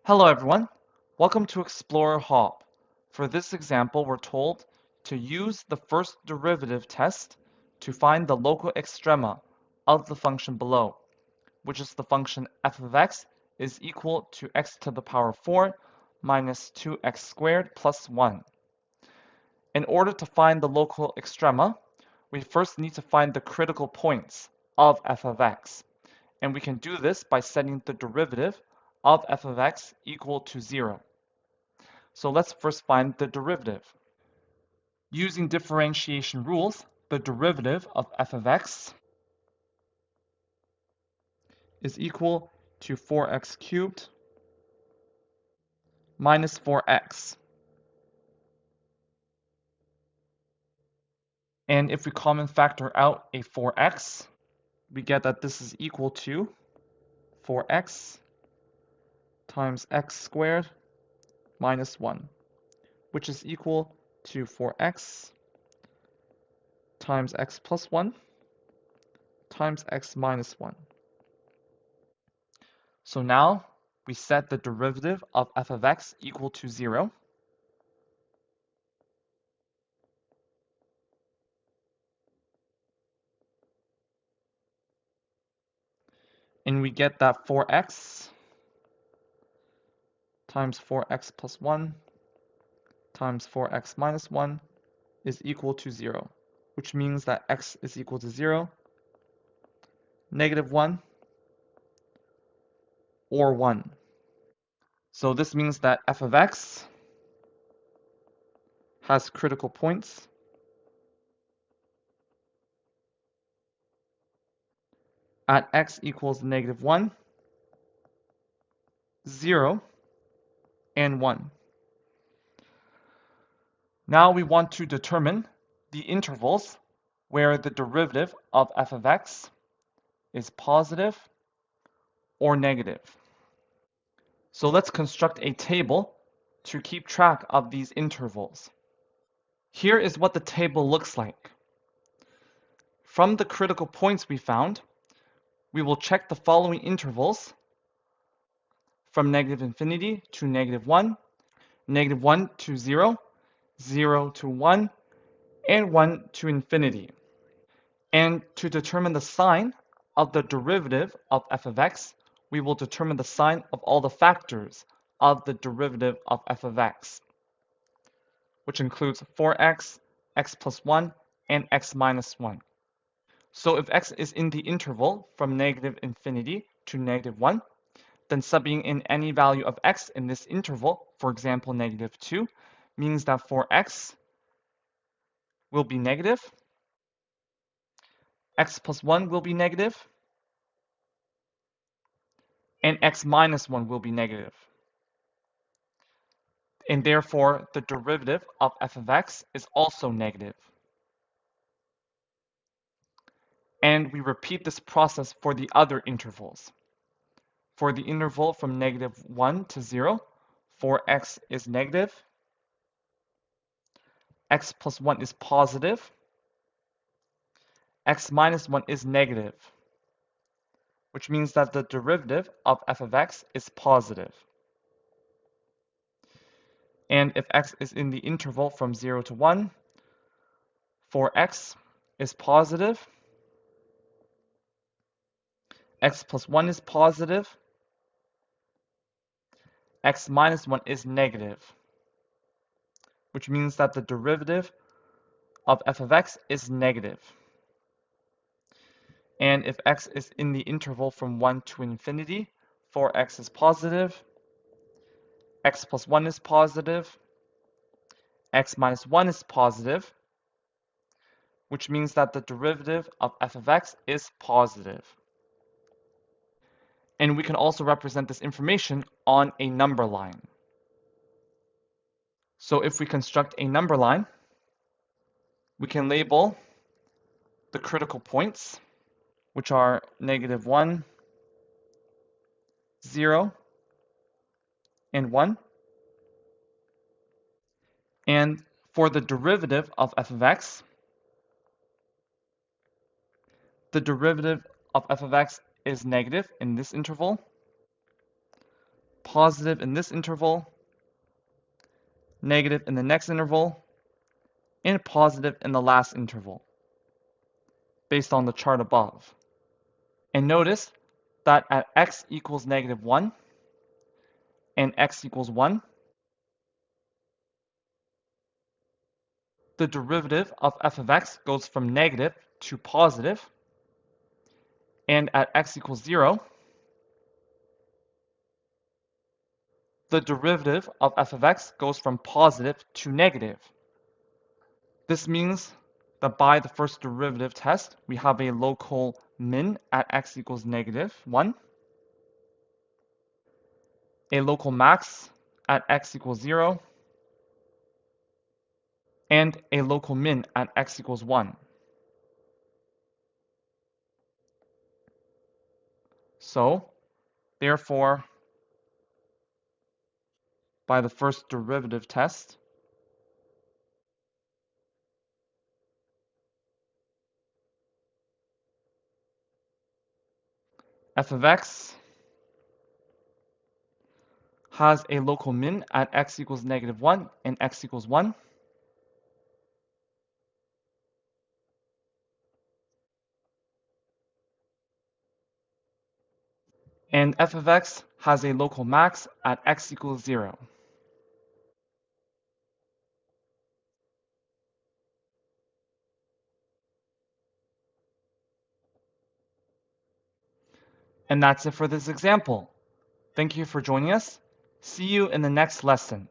Hello everyone, welcome to Explorer Hop. For this example, we're told to use the first derivative test to find the local extrema of the function below, which is the function f of x is equal to x to the power 4 minus 2x squared plus 1. In order to find the local extrema, we first need to find the critical points of f of x, and we can do this by setting the derivative of f of x equal to 0. So let's first find the derivative. Using differentiation rules, the derivative of f of x is equal to 4x cubed minus 4x. And if we common factor out a 4x, we get that this is equal to 4x times x squared minus 1, which is equal to 4x times x plus 1 times x minus 1. So now we set the derivative of f of x equal to 0. And we get that 4x times 4x plus 1 times 4x minus 1 is equal to 0, which means that x is equal to 0, negative 1, or 1. So this means that f of x has critical points at x equals negative 1, 0, and 1. Now we want to determine the intervals where the derivative of f of x is positive or negative. So let's construct a table to keep track of these intervals. Here is what the table looks like. From the critical points we found, we will check the following intervals from negative infinity to negative 1, negative 1 to 0, 0 to 1, and 1 to infinity. And to determine the sign of the derivative of f of x, we will determine the sign of all the factors of the derivative of f of x, which includes 4x, x plus 1, and x minus 1. So if x is in the interval from negative infinity to negative 1, then subbing in any value of x in this interval, for example negative 2, means that 4x will be negative, x plus 1 will be negative, and x minus 1 will be negative. And therefore, the derivative of f of x is also negative. And we repeat this process for the other intervals. For the interval from negative 1 to 0, 4x is negative, x plus 1 is positive, x minus 1 is negative, which means that the derivative of f of x is positive. And if x is in the interval from 0 to 1, 4x is positive, x plus 1 is positive, x minus 1 is negative, which means that the derivative of f of x is negative. And if x is in the interval from 1 to infinity, 4x is positive, x plus 1 is positive, x minus 1 is positive, which means that the derivative of f of x is positive. And we can also represent this information on a number line. So if we construct a number line, we can label the critical points, which are negative 1, 0, and 1. And for the derivative of f of x, the derivative of f of x is negative in this interval, positive in this interval, negative in the next interval, and positive in the last interval, based on the chart above. And notice that at x equals -1 and x equals 1, the derivative of f of x goes from negative to positive, and at x equals 0, the derivative of f of x goes from positive to negative. This means that by the first derivative test, we have a local min at x equals -1, a local max at x equals 0, and a local min at x equals 1. So, therefore, by the first derivative test, f of x has a local min at x equals -1 and x equals 1, and f of x has a local max at x equals 0. And that's it for this example. Thank you for joining us. See you in the next lesson.